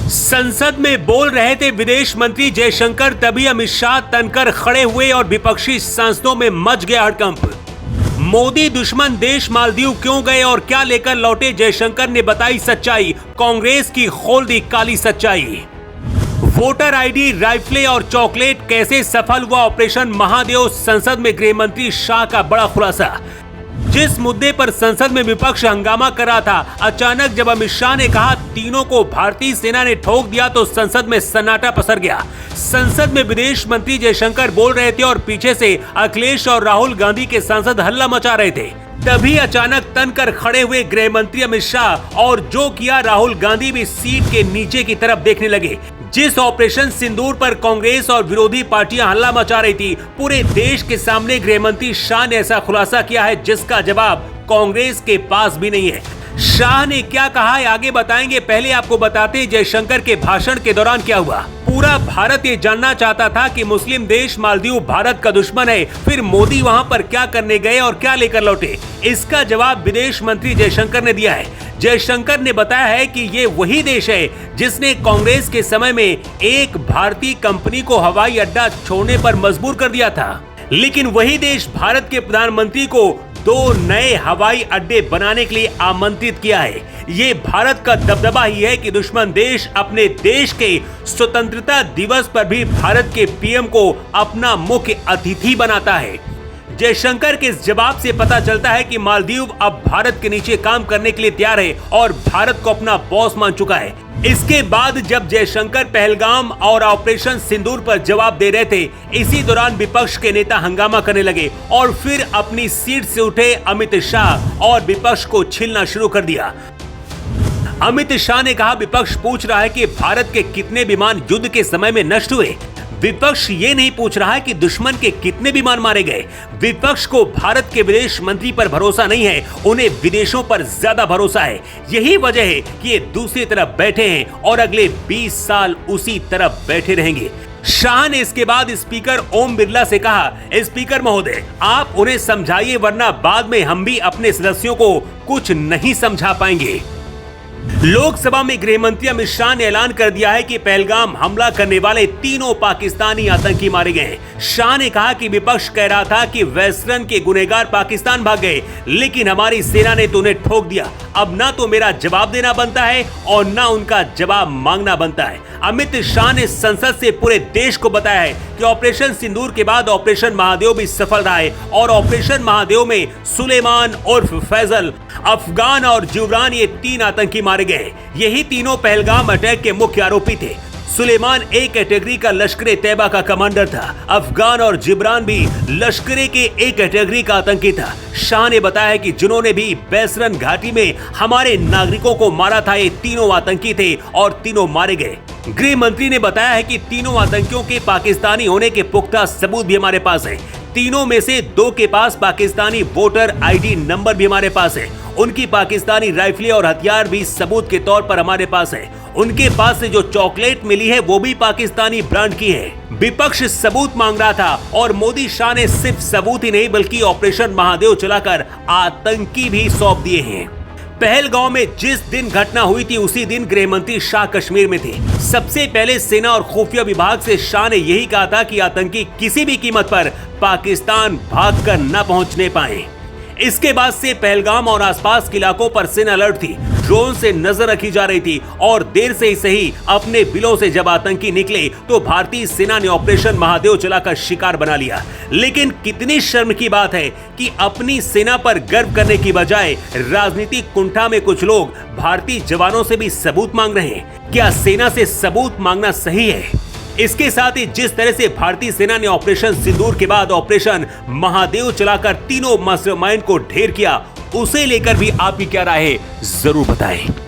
संसद में बोल रहे थे विदेश मंत्री जयशंकर, तभी अमित शाह तनकर खड़े हुए और विपक्षी सांसदों में मच गया हड़कंप। मोदी दुश्मन देश मालदीव क्यों गए और क्या लेकर लौटे, जयशंकर ने बताई सच्चाई, कांग्रेस की खोल दी काली सच्चाई। वोटर आईडी, राइफलें और चॉकलेट कैसे सफल हुआ ऑपरेशन महादेव, संसद में गृह मंत्री शाह का बड़ा खुलासा। जिस मुद्दे पर संसद में विपक्ष हंगामा कर रहा था, अचानक जब अमित शाह ने कहा तीनों को भारतीय सेना ने ठोक दिया तो संसद में सन्नाटा पसर गया। संसद में विदेश मंत्री जयशंकर बोल रहे थे और पीछे से अखिलेश और राहुल गांधी के सांसद हल्ला मचा रहे थे। तभी अचानक तनकर खड़े हुए गृह मंत्री अमित शाह और जो किया, राहुल गांधी भी सीट के नीचे की तरफ देखने लगे। जिस ऑपरेशन सिंदूर पर कांग्रेस और विरोधी पार्टियां हल्ला मचा रही थी, पूरे देश के सामने गृह मंत्री शाह ने ऐसा खुलासा किया है जिसका जवाब कांग्रेस के पास भी नहीं है। शाह ने क्या कहा है आगे बताएंगे, पहले आपको बताते हैं जयशंकर के भाषण के दौरान क्या हुआ। पूरा भारत ये जानना चाहता था कि मुस्लिम देश मालदीव भारत का दुश्मन है, फिर मोदी वहां पर क्या करने गए और क्या लेकर लौटे, इसका जवाब विदेश मंत्री जयशंकर ने दिया है। जयशंकर ने बताया है कि ये वही देश है जिसने कांग्रेस के समय में एक भारतीय कंपनी को हवाई अड्डा छोड़ने पर मजबूर कर दिया था, लेकिन वही देश भारत के प्रधानमंत्री को 2 नए हवाई अड्डे बनाने के लिए आमंत्रित किया है। ये भारत का दबदबा ही है कि दुश्मन देश अपने देश के स्वतंत्रता दिवस पर भी भारत के पीएम को अपना मुख्य अतिथि बनाता है। जयशंकर के इस जवाब से पता चलता है कि मालदीव अब भारत के नीचे काम करने के लिए तैयार है और भारत को अपना बॉस मान चुका है। इसके बाद जब जयशंकर पहलगाम और ऑपरेशन सिंदूर पर जवाब दे रहे थे, इसी दौरान विपक्ष के नेता हंगामा करने लगे और फिर अपनी सीट से उठे अमित शाह और विपक्ष को छीलना शुरू कर दिया। अमित शाह ने कहा, विपक्ष पूछ रहा है कि भारत के कितने विमान युद्ध के समय में नष्ट हुए। विपक्ष ये नहीं पूछ रहा है कि दुश्मन के कितने विमान मारे गए। विपक्ष को भारत के विदेश मंत्री पर भरोसा नहीं है, उन्हें विदेशों पर ज्यादा भरोसा है। यही वजह है कि ये दूसरी तरफ बैठे हैं और अगले 20 साल उसी तरफ बैठे रहेंगे। शाह ने इसके बाद स्पीकर ओम बिरला से कहा, स्पीकर महोदय आप उन्हें समझाइए, वरना बाद में हम भी अपने सदस्यों को कुछ नहीं समझा पाएंगे। लोकसभा में गृह मंत्री अमित शाह ने ऐलान कर दिया है कि पहलगाम हमला करने वाले तीनों पाकिस्तानी आतंकी मारे गए। शाह ने कहा कि विपक्ष कह रहा था कि वेस्टर्न के गुनहगार पाकिस्तान भाग गए, लेकिन हमारी सेना ने तो उन्हें ठोक दिया। अब ना तो मेरा जवाब देना बनता है और ना उनका जवाब मांगना बनता है। अमित शाह ने संसद से पूरे देश को बताया है कि ऑपरेशन सिंदूर के बाद ऑपरेशन महादेव भी सफल रहा है और ऑपरेशन महादेव में सुलेमान उर्फ फैजल, अफगान और जिब्रान, ये 3 आतंकी मारे गए। यही तीनों पहलगाम अटैक के मुख्य आरोपी थे। सुलेमान ए कैटेगरी का लश्कर तैयबा का कमांडर था। अफगान और जिब्रान भी लश्कर के ए कैटेगरी का आतंकी था। शाह ने बताया कि जिन्होंने भी बैसरन घाटी में हमारे नागरिकों को मारा था, ये तीनों आतंकी थे और तीनों मारे गए। गृह मंत्री ने बताया है कि तीनों आतंकियों के पाकिस्तानी होने के पुख्ता सबूत भी हमारे पास है। तीनों में से 2 के पास पाकिस्तानी वोटर आईडी नंबर भी हमारे पास है। उनकी पाकिस्तानी राइफलें और हथियार भी सबूत के तौर पर हमारे पास है। उनके पास से जो चॉकलेट मिली है वो भी पाकिस्तानी ब्रांड की है। विपक्ष सबूत मांग रहा था और मोदी शाह ने सिर्फ सबूत ही नहीं बल्कि ऑपरेशन महादेव चलाकर आतंकी भी सौंप दिए हैं। पहलगाम में जिस दिन घटना हुई थी उसी दिन गृह मंत्री शाह कश्मीर में थे। सबसे पहले सेना और खुफिया विभाग से शाह ने यही कहा था कि आतंकी किसी भी कीमत पर पाकिस्तान भागकर न पहुंचने पाए। इसके बाद से पहलगाम और आसपास के इलाकों पर सेना अलर्ट थी। ड्रोन से नजर रखी जा रही थी और देर से ही सही अपने बिलों से जब आतंकी निकले तो भारतीय सेना ने ऑपरेशन महादेव चलाकर शिकार बना लिया। लेकिन कितनी शर्म की बात है कि अपनी सेना पर गर्व करने की बजाय राजनीतिक कुंठा में कुछ लोग भारतीय जवानों से भी सबूत मांग रहे हैं। क्या सेना से सबूत मांगना सही है? इसके साथ ही जिस तरह से भारतीय सेना ने ऑपरेशन सिंदूर के बाद ऑपरेशन महादेव चलाकर तीनों मास्टरमाइंड को ढेर किया, उसे लेकर भी आपकी क्या राय है, जरूर बताएं।